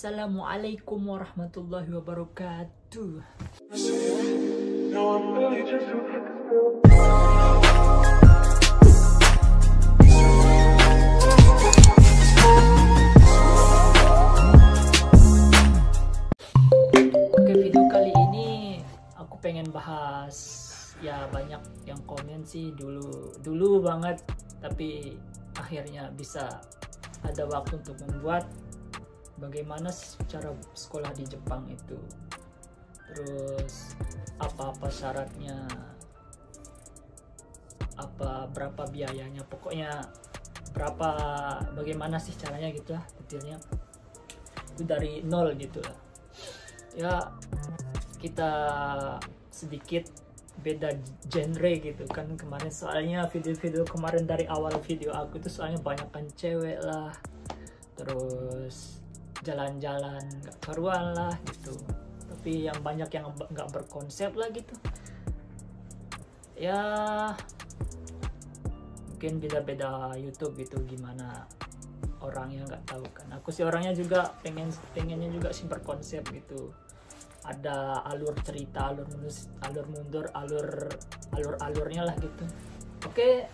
Assalamualaikum warahmatullahi wabarakatuh. Oke, video kali ini aku pengen bahas, ya banyak yang komen sih dulu banget, tapi akhirnya bisa ada waktu untuk membuat bagaimana cara sekolah di Jepang itu, terus apa syaratnya, berapa biayanya, pokoknya bagaimana sih caranya gitu lah, detailnya itu dari nol gitu lah. Ya kita sedikit beda genre gitu kan kemarin, soalnya video-video kemarin dari awal video aku itu soalnya banyakkan cewek lah, terus jalan-jalan nggak karuan lah gitu, tapi yang banyak yang nggak berkonsep lah gitu ya. Mungkin beda-beda YouTube gitu, gimana orangnya nggak tahu kan. Aku sih orangnya juga pengennya juga sih berkonsep gitu, ada alur cerita, alur mundur, alurnya lah gitu. Oke,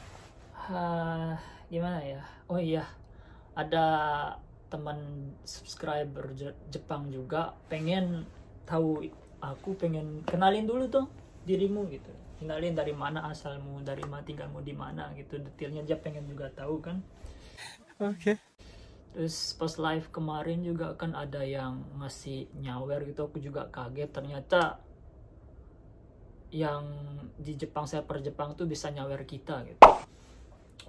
gimana ya, oh iya, ada teman subscriber Jepang juga pengen tahu, aku pengen kenalin dulu dong dirimu gitu, kenalin dari mana asalmu, dari mana tinggalmu di mana gitu, detailnya dia pengen juga tahu kan. Oke. Terus pas live kemarin juga kan ada yang ngasih nyawer gitu, aku juga kaget ternyata yang di Jepang, server Jepang tuh bisa nyawer kita gitu.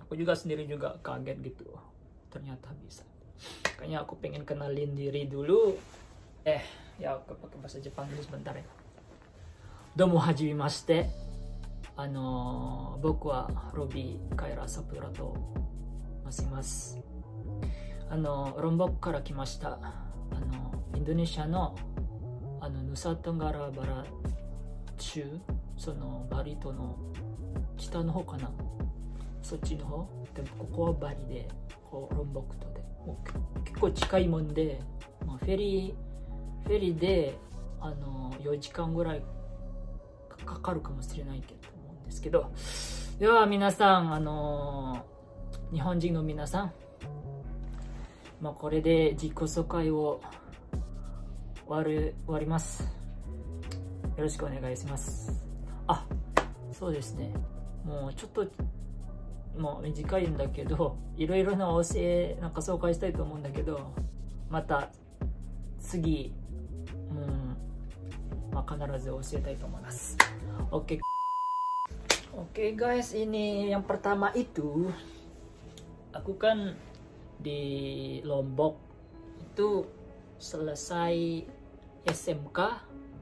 Aku juga sendiri juga kaget gitu, ternyata bisa. Kayaknya aku pengen kenalin diri dulu. Ya aku pakai bahasa Jepang dulu sebentar ya. Domo hajimemashite. Boku wa Robi Kaira Sapura to masimasu. ロンボクから来ました。インドネシアのヌサトンガラバラ州、そのバリ島の北の方かな、そっちの方でも、ここはバリで、ロンボク島でもう結構近いもんで、フェリーで4時間ぐらいかかるかもしれないけど思うんですけど、では皆さん、日本人の皆さん、これで自己紹介を終わります。よろしくお願いします。そうですね、もうちょっともう短いんだけど、いろいろななんか紹介したいと思うんだけど、また次、必ず教えたいと思います。Oke guys, ini yang pertama itu, aku kan di Lombok itu selesai SMK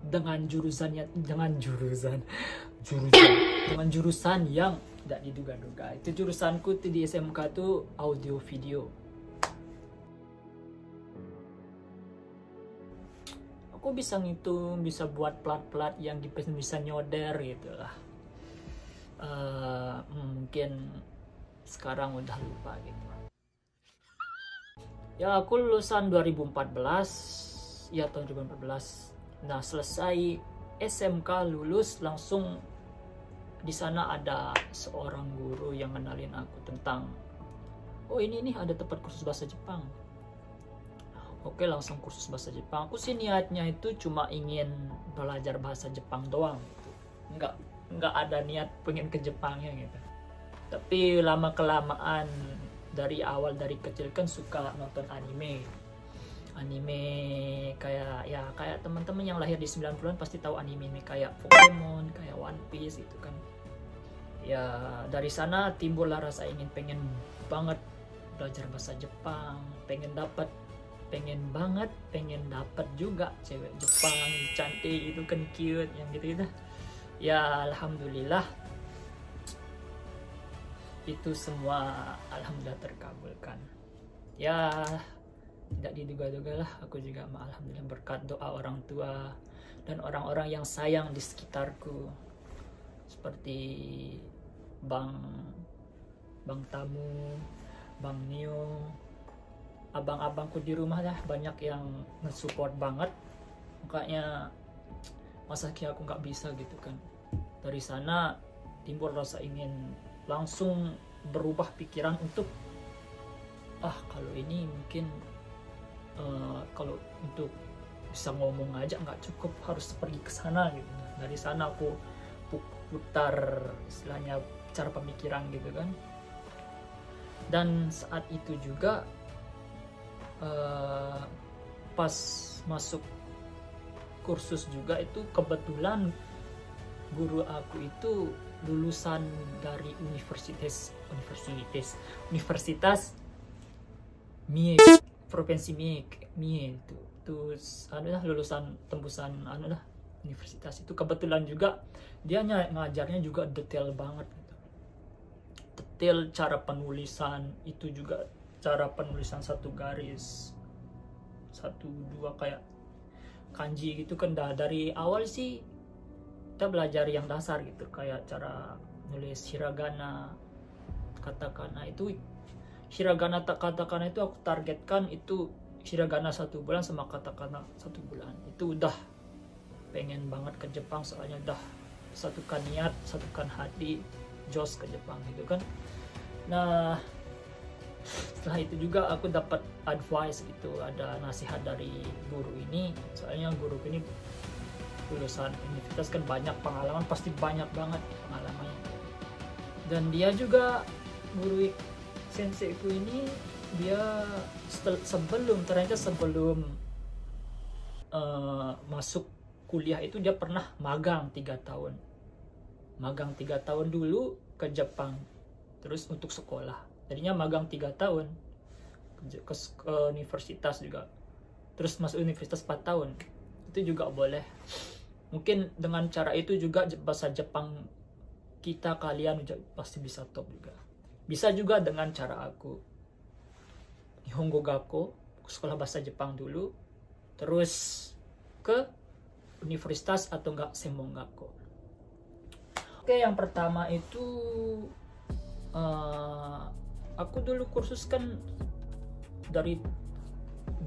dengan jurusan yang tidak diduga-duga. Itu jurusanku di SMK tuh audio video. Aku bisa ngitung, bisa buat plat-plat yang bisa nyoder gitu lah. Mungkin sekarang udah lupa gitu. Ya aku lulusan 2014, ya tahun 2014. Nah selesai SMK lulus langsung di sana ada seorang guru yang kenalin aku tentang, oh ini nih ada tempat kursus bahasa Jepang. Oke, langsung kursus bahasa Jepang. Aku sih niatnya itu cuma ingin belajar bahasa Jepang doang gitu. Nggak ada niat pengen ke Jepangnya gitu. Tapi lama kelamaan, dari awal dari kecil kan suka nonton anime kayak teman-teman yang lahir di 90-an pasti tahu anime kayak Pokemon, kayak One Piece itu kan. Ya dari sana timbullah rasa pengen banget belajar bahasa Jepang, pengen dapat juga cewek Jepang cantik itu kan, cute yang gitu. Ya alhamdulillah itu semua alhamdulillah terkabulkan. Ya tidak diduga-duga lah, aku juga alhamdulillah berkat doa orang tua dan orang-orang yang sayang di sekitarku, seperti Bang Tamu, Bang Nio, abang-abangku di rumah ya banyak yang nge-support banget, makanya masa kira aku nggak bisa gitu kan. Dari sana timbul rasa ingin langsung berubah pikiran untuk kalau ini mungkin kalau untuk bisa ngomong aja nggak cukup, harus pergi ke sana gitu. Dari sana aku putar istilahnya cara pemikiran gitu kan. Dan saat itu juga pas masuk kursus juga itu kebetulan guru aku itu lulusan dari Universitas Mie, Provinsi Mie itu. Terus lulusan tembusan universitas itu. Kebetulan juga dia ngajarnya juga detail banget gitu. Detail cara penulisan itu juga, cara penulisan satu garis 1-2 kayak kanji gitu kan. Dari awal sih kita belajar yang dasar gitu, kayak cara nulis hiragana, katakana. Itu hiragana katakana itu aku targetkan itu hiragana 1 bulan sama katakana 1 bulan. Itu udah pengen banget ke Jepang, soalnya udah satukan niat, satukan hati, jos ke Jepang gitu kan. Nah setelah itu juga aku dapat advice gitu, ada nasihat dari guru ini. Soalnya guru ini lulusan universitas kan, banyak pengalaman, pasti banyak banget pengalamannya. Dan dia juga, guru senseiku ini, dia sebelum masuk kuliah itu dia pernah magang 3 tahun. Magang 3 tahun dulu ke Jepang, terus untuk sekolah. Jadinya magang 3 tahun ke universitas juga, terus masuk universitas 4 tahun. Itu juga boleh. Mungkin dengan cara itu juga bahasa Jepang kalian pasti bisa top juga. Bisa juga dengan cara aku, Nihongo Gakko, sekolah bahasa Jepang dulu, terus ke universitas atau enggak Senmon Gakko. Oke, yang pertama itu aku dulu kursus kan dari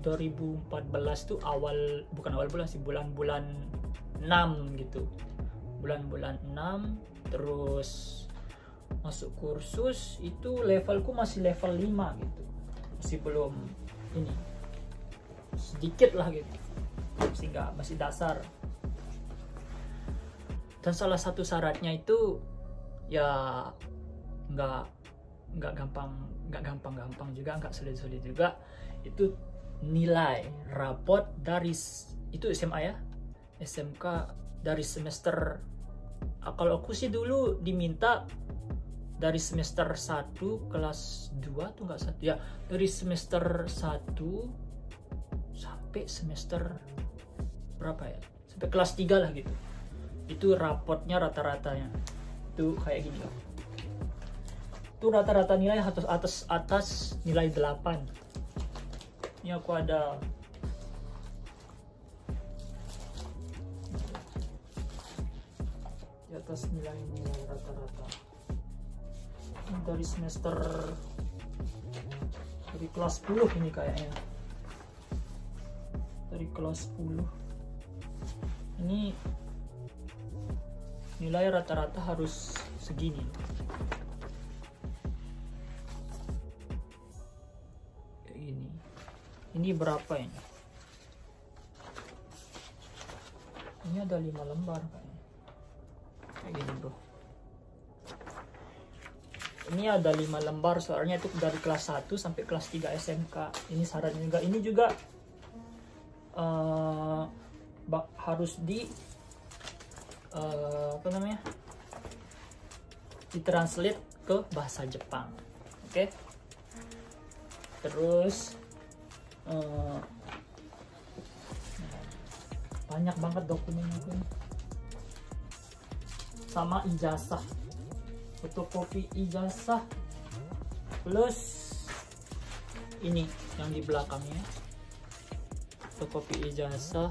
2014 tuh bukan awal bulan sih, bulan-bulan 6 gitu. Bulan-bulan 6 terus masuk kursus itu levelku masih level 5 gitu. Masih belum ini. Sedikit lah gitu. Masih dasar. Dan salah satu syaratnya itu ya nggak gampang juga, nggak sulit juga, itu nilai raport dari itu SMA ya, SMK dari semester. Kalau aku sih dulu diminta dari semester 1 kelas 2 tuh nggak satu ya, dari semester 1 sampai semester berapa ya, sampai kelas 3 lah gitu. Itu raportnya rata-ratanya itu kayak gini loh. Itu rata-rata nilai atas nilai 8. Ini aku ada di atas nilai rata-rata. Ini dari semester, dari kelas 10 ini kayaknya. Dari kelas 10. Ini nilai rata-rata harus segini. Ini berapa ini? Ini ada 5 lembar kayaknya. Kayak gini bro. Ini ada 5 lembar, soalnya itu dari kelas 1 sampai kelas 3 SMK. Ini syaratnya juga. Ini juga harus ditranslate ke bahasa Jepang. Oke? Terus banyak banget dokumennya tuh, sama ijazah, fotokopi ijazah, plus ini yang di belakangnya, fotokopi ijazah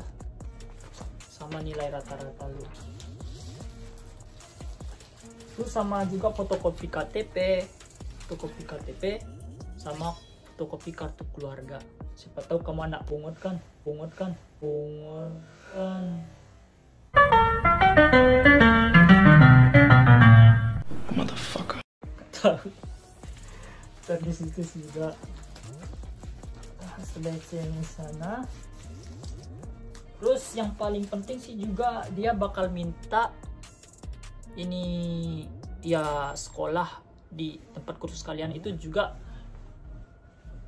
sama nilai rata-rata lu. Terus sama juga fotokopi KTP sama fotokopi kartu keluarga. Siapa tahu kamu anak pungut kan. Motherfucker. Tahu. Tadi situ juga selesai di sana. Terus yang paling penting sih juga dia bakal minta ini ya, sekolah di tempat kursus kalian itu juga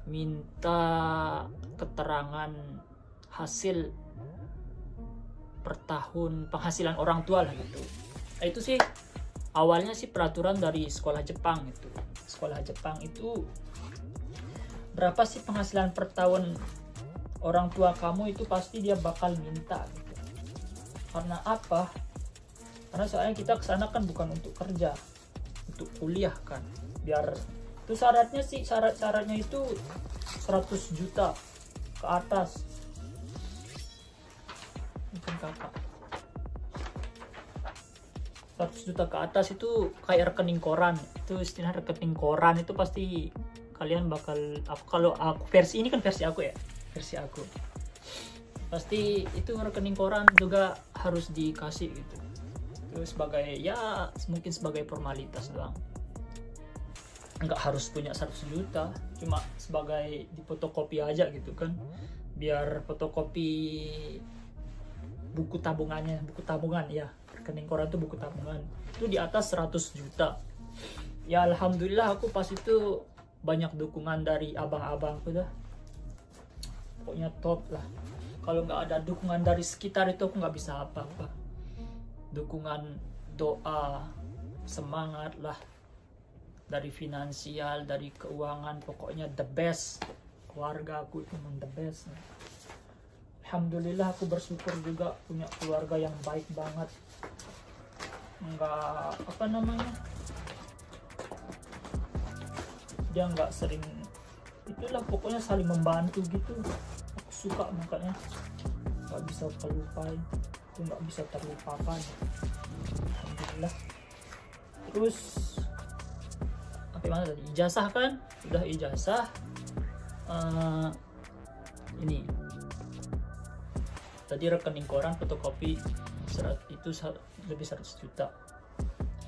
minta keterangan hasil per tahun penghasilan orang tua lah gitu. Nah, itu sih awalnya sih peraturan dari sekolah Jepang itu. Sekolah Jepang itu berapa sih penghasilan per tahun orang tua kamu itu pasti dia bakal minta gitu. Karena apa? Karena soalnya kita kesana kan bukan untuk kerja, untuk kuliah kan. Biar itu syaratnya sih, syaratnya itu 100 juta ke atas. Bukan kakak. 100 juta ke atas itu kayak rekening koran. Itu istilah rekening koran itu pasti kalian bakal, kalau aku versi ini kan versi aku ya. Versi aku. Pasti itu rekening koran juga harus dikasih gitu. Itu sebagai ya mungkin sebagai formalitas doang. Enggak harus punya 100 juta, cuma sebagai difotokopi aja gitu kan. Biar fotokopi buku tabungan ya. Rekening koran itu buku tabungan. Itu di atas 100 juta. Ya alhamdulillah aku pas itu banyak dukungan dari abang-abangku dah. Pokoknya top lah. Kalau nggak ada dukungan dari sekitar itu aku nggak bisa apa-apa. Dukungan, doa, semangat lah, dari finansial, dari keuangan, pokoknya the best. Keluarga aku itu memang the best. Alhamdulillah aku bersyukur juga punya keluarga yang baik banget. Nggak apa namanya, dia nggak sering itulah, pokoknya saling membantu gitu. Aku suka makanya, nggak bisa terlupain, itu nggak bisa terlupakan. Alhamdulillah. Terus apa mana tadi, ijazah kan udah ijazah. Ini tadi rekening koran fotokopi itu lebih 100 juta,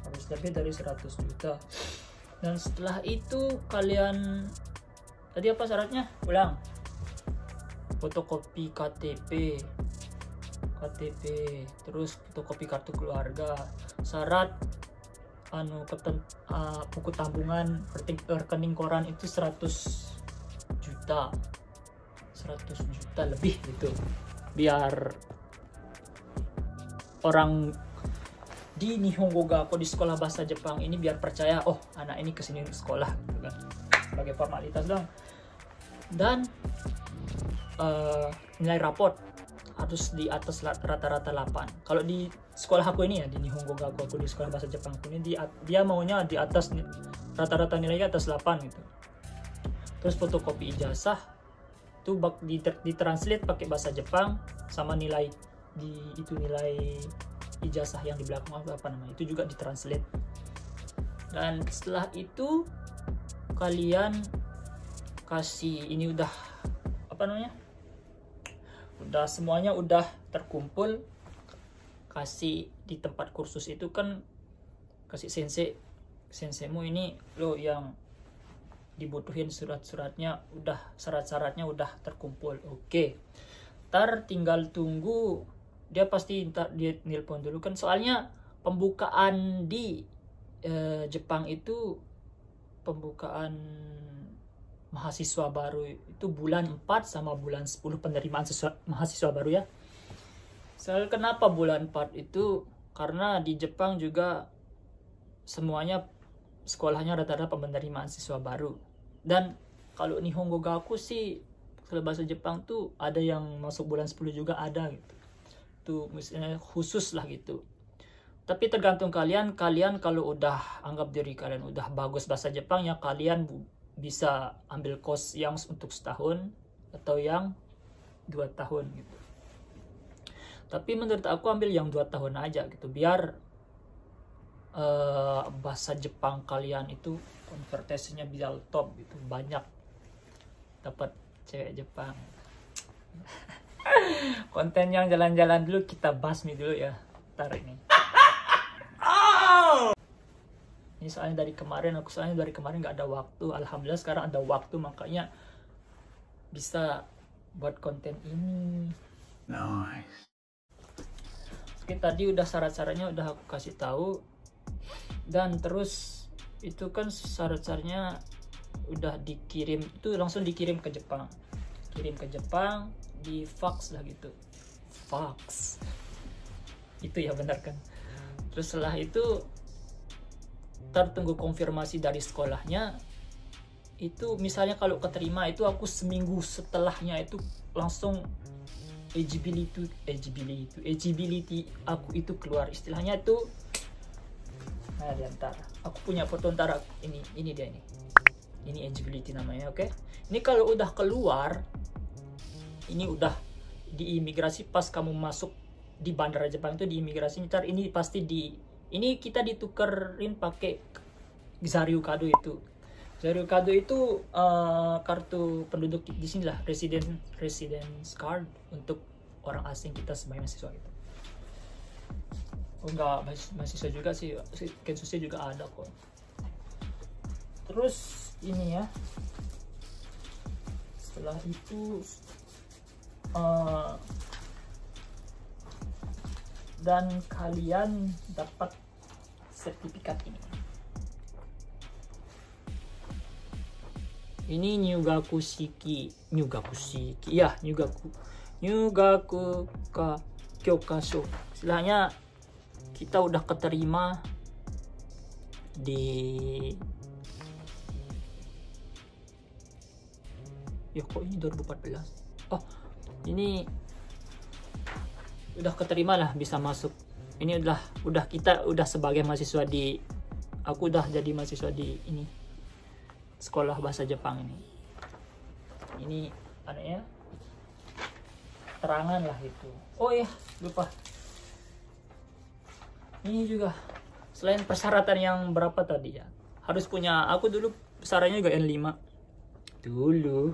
harus lebih dari 100 juta. Dan setelah itu kalian tadi apa syaratnya? Ulang. Fotokopi KTP, terus fotokopi kartu keluarga. Syarat buku tabungan, rekening koran itu 100 juta lebih gitu. Biar orang di Nihongo Gakko, di sekolah bahasa Jepang ini biar percaya, oh anak ini kesini untuk sekolah gitu kan. Sebagai formalitas dong. Dan nilai raport harus di atas rata-rata 8. Kalau di sekolah aku ini ya, di Nihongo Gakko aku, di sekolah bahasa Jepang aku ini, dia maunya di atas rata-rata nilainya atas 8 gitu. Terus fotokopi ijazah itu ditranslate pakai bahasa Jepang, sama nilai nilai ijazah yang di belakang apa namanya, itu juga ditranslate. Dan setelah itu kalian kasih ini udah apa namanya, udah semuanya udah terkumpul, kasih di tempat kursus itu kan, kasih senseimu ini lo yang dibutuhin syarat-syaratnya udah terkumpul. Oke. Ntar tinggal tunggu, dia pasti ntar dia nelpon dulu kan, soalnya pembukaan di Jepang itu, pembukaan mahasiswa baru itu bulan 4 sama bulan 10 penerimaan mahasiswa baru ya. Soal kenapa bulan 4 itu, karena di Jepang juga semuanya sekolahnya rata-rata penerimaan siswa baru. Dan kalau Nihongo Gakko sih, sekolah bahasa Jepang tuh ada yang masuk bulan 10 juga ada gitu. Tuh misalnya khusus lah gitu. Tapi tergantung kalian kalau udah anggap diri kalian udah bagus bahasa Jepang ya, kalian bisa ambil course yang untuk setahun atau yang 2 tahun gitu. Tapi menurut aku ambil yang 2 tahun aja gitu, biar bahasa Jepang kalian itu konvertasinya bisa top gitu, banyak. dapat cewek Jepang. Konten yang jalan-jalan dulu kita basmi dulu ya. Ntar ini. Ini soalnya dari kemarin nggak ada waktu. Alhamdulillah sekarang ada waktu, makanya bisa buat konten ini. Nice. Oke, tadi udah syarat-syaratnya udah aku kasih tahu, dan terus itu kan syarat-syaratnya udah dikirim, itu langsung dikirim ke Jepang, di fax lah gitu, fax itu ya, benar kan. Terus setelah itu tunggu konfirmasi dari sekolahnya. Itu misalnya kalau keterima itu aku seminggu setelahnya itu langsung eligibility aku itu keluar, istilahnya itu. Nah, diantar aku punya foto, ntar ini dia, ini eligibility namanya. Oke, ini kalau udah keluar, ini udah di imigrasi, pas kamu masuk di bandara Jepang itu di imigrasi, ntar ini pasti ini kita ditukerin pakai Zaryukado itu. Zaryukado itu kartu penduduk di sini lah, residence card untuk orang asing kita sebagai mahasiswa gitu. Oh enggak, mahasiswa juga sih, Kensusi juga ada kok. Terus ini ya, setelah itu dan kalian dapat sertifikat ini. Ini Nyugaku ka Kyokasho. Istilahnya kita udah keterima di, ya kok ini 2014. Oh, ini udah keterima lah, bisa masuk. Ini kita udah sebagai mahasiswa di, aku udah jadi mahasiswa di ini, sekolah bahasa Jepang ini. Ini anehnya terangan lah itu. Oh iya, lupa. Ini juga selain persyaratan yang berapa tadi ya, harus punya, aku dulu syaratnya juga N5 dulu,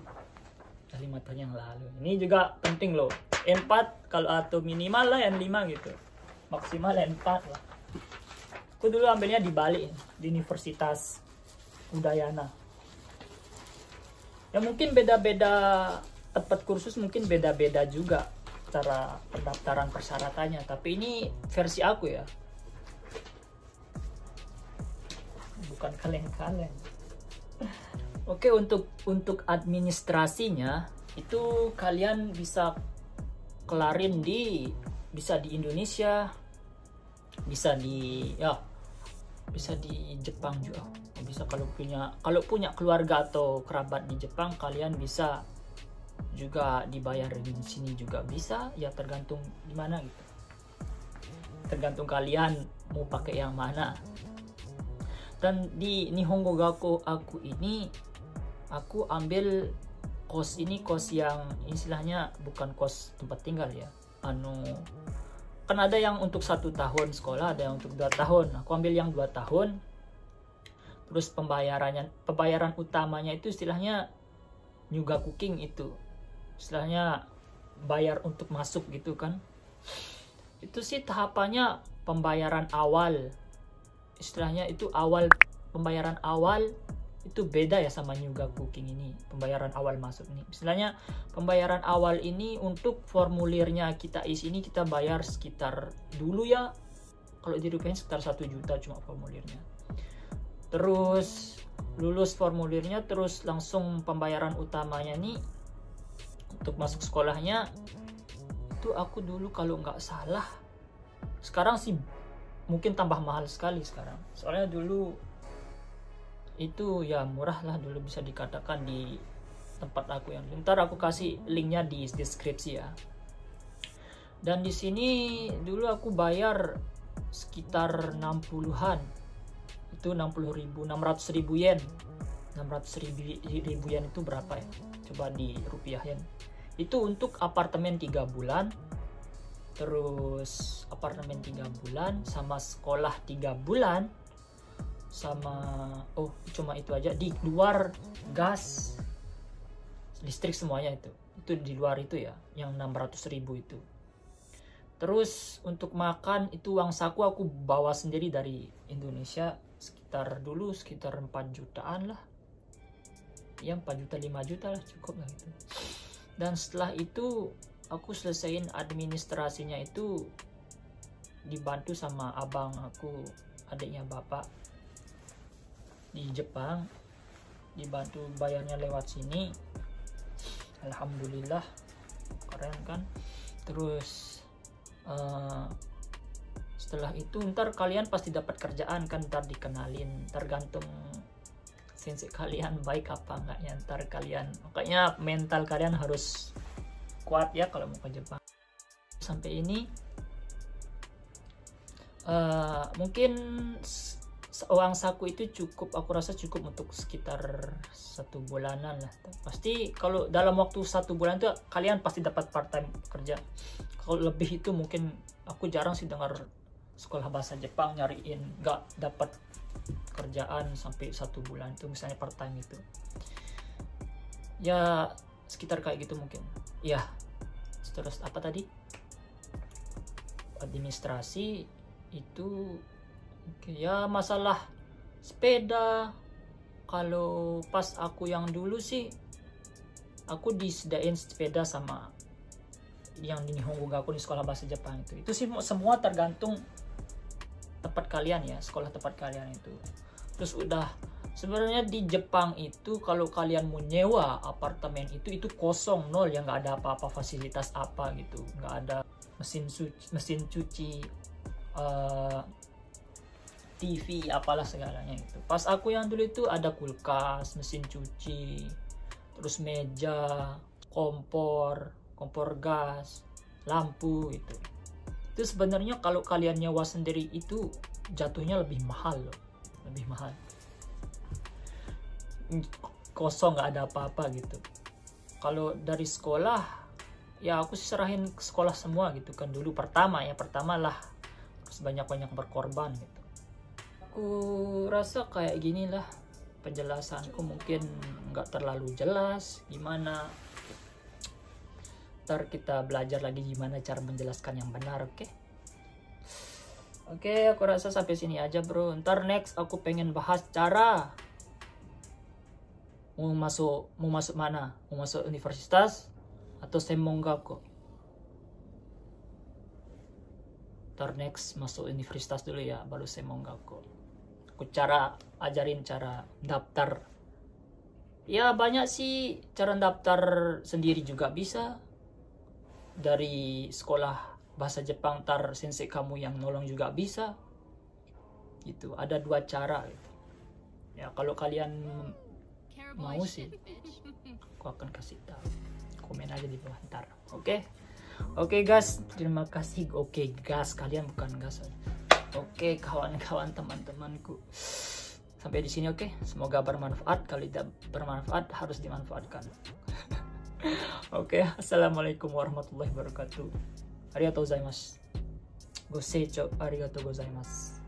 5 tahun yang lalu. Ini juga penting loh, N4 kalau, atau minimal lah N5 gitu, maksimal N4 lah. Aku dulu ambilnya di Bali, di Universitas Udayana. Ya mungkin beda-beda tempat kursus, mungkin beda-beda juga cara pendaftaran persyaratannya, tapi ini versi aku ya, bukan kaleng-kaleng. Oke, untuk administrasinya itu kalian bisa kelarin bisa di Indonesia, bisa di Jepang juga. Bisa kalau punya keluarga atau kerabat di Jepang, kalian bisa juga dibayar di sini juga bisa, ya tergantung di mana gitu. Tergantung kalian mau pakai yang mana. Dan di Nihongo Gaku aku ini, aku ambil kos yang istilahnya bukan kos tempat tinggal ya. Kan ada yang untuk 1 tahun sekolah, ada yang untuk 2 tahun. Aku ambil yang 2 tahun. Terus pembayaran utamanya itu istilahnya Nyugakuking itu. Istilahnya bayar untuk masuk gitu kan. Itu sih tahapannya pembayaran awal. Istilahnya itu pembayaran awal itu beda ya sama Nyugakuking ini. Pembayaran awal masuk ini. Istilahnya pembayaran awal ini untuk formulirnya kita isi ini, kita bayar sekitar dulu ya, kalau dirupiahin sekitar 1 juta cuma formulirnya. Terus lulus formulirnya, terus langsung pembayaran utamanya nih untuk masuk sekolahnya itu aku dulu kalau nggak salah, sekarang sih mungkin tambah mahal sekali sekarang, soalnya dulu itu ya murah lah dulu, bisa dikatakan di tempat aku yang ntar aku kasih linknya di deskripsi ya. Dan di sini dulu aku bayar sekitar 60-an, itu 600.000 yen. 600.000 yen itu berapa ya? Coba di rupiahin. Itu untuk apartemen 3 bulan. Terus apartemen 3 bulan sama sekolah 3 bulan. Sama cuma itu aja, di luar gas listrik semuanya itu di luar itu ya, yang 600.000 itu. Terus untuk makan itu uang saku aku bawa sendiri dari Indonesia, sekitar 4 jutaan lah ya, 4 juta 5 juta lah, cukup lah itu. Dan setelah itu aku selesaiin administrasinya itu dibantu sama abang aku, adiknya bapak di Jepang, dibantu bayarnya lewat sini. Alhamdulillah, keren kan. Terus setelah itu ntar kalian pasti dapat kerjaan kan, ntar dikenalin, tergantung sensei kalian baik apa enggaknya. Ntar kalian, makanya mental kalian harus kuat ya kalau mau ke Jepang. Sampai ini mungkin uang saku itu cukup, aku rasa cukup untuk sekitar 1 bulanan lah. Pasti kalau dalam waktu 1 bulan itu kalian pasti dapat part time kerja. Kalau lebih itu mungkin aku jarang sih dengar sekolah bahasa Jepang nyariin nggak dapat kerjaan sampai 1 bulan itu, misalnya part time itu ya sekitar kayak gitu mungkin ya. Terus apa tadi, administrasi itu ya, masalah sepeda. Kalau pas aku yang dulu sih aku disediain sepeda sama yang di Nihongo Gaku di sekolah bahasa Jepang itu sih semua tergantung tempat kalian ya, sekolah tempat kalian itu. Terus udah, sebenarnya di Jepang itu kalau kalian mau nyewa apartemen itu kosong, nol ya, nggak ada apa-apa fasilitas apa gitu, nggak ada mesin cuci, TV apalah segalanya itu. Pas aku yang dulu itu ada kulkas, mesin cuci, terus meja, kompor gas, lampu itu. Itu sebenarnya kalau kalian nyewa sendiri itu jatuhnya lebih mahal loh, lebih mahal. Kosong, nggak ada apa-apa gitu. Kalau dari sekolah ya aku serahin ke sekolah semua gitu kan, dulu pertama lah harus banyak-banyak berkorban gitu. Aku rasa kayak gini lah penjelasanku, mungkin nggak terlalu jelas gimana. Ntar kita belajar lagi gimana cara menjelaskan yang benar, oke? Oke, aku rasa sampai sini aja bro. Ntar next aku pengen bahas cara mau masuk mana, mau masuk universitas atau Semongaku. Ntar next masuk universitas dulu ya, baru Semongaku. Aku ajarin cara daftar. Ya banyak sih cara daftar sendiri juga bisa. Dari sekolah bahasa Jepang tar sensei kamu yang nolong juga bisa. Gitu. Ada 2 cara gitu. Ya kalau kalian mau sih aku akan kasih tahu. Komen aja di bawah ntar. Oke? Oke guys, terima kasih. Oke guys, kalian bukan gas. Oke kawan-kawan teman-temanku. Sampai di sini oke. Semoga bermanfaat. Kalau tidak bermanfaat harus dimanfaatkan. Oke, assalamualaikum warahmatullahi wabarakatuh. Arigatou gozaimasu. Go seichou arigatou gozaimasu.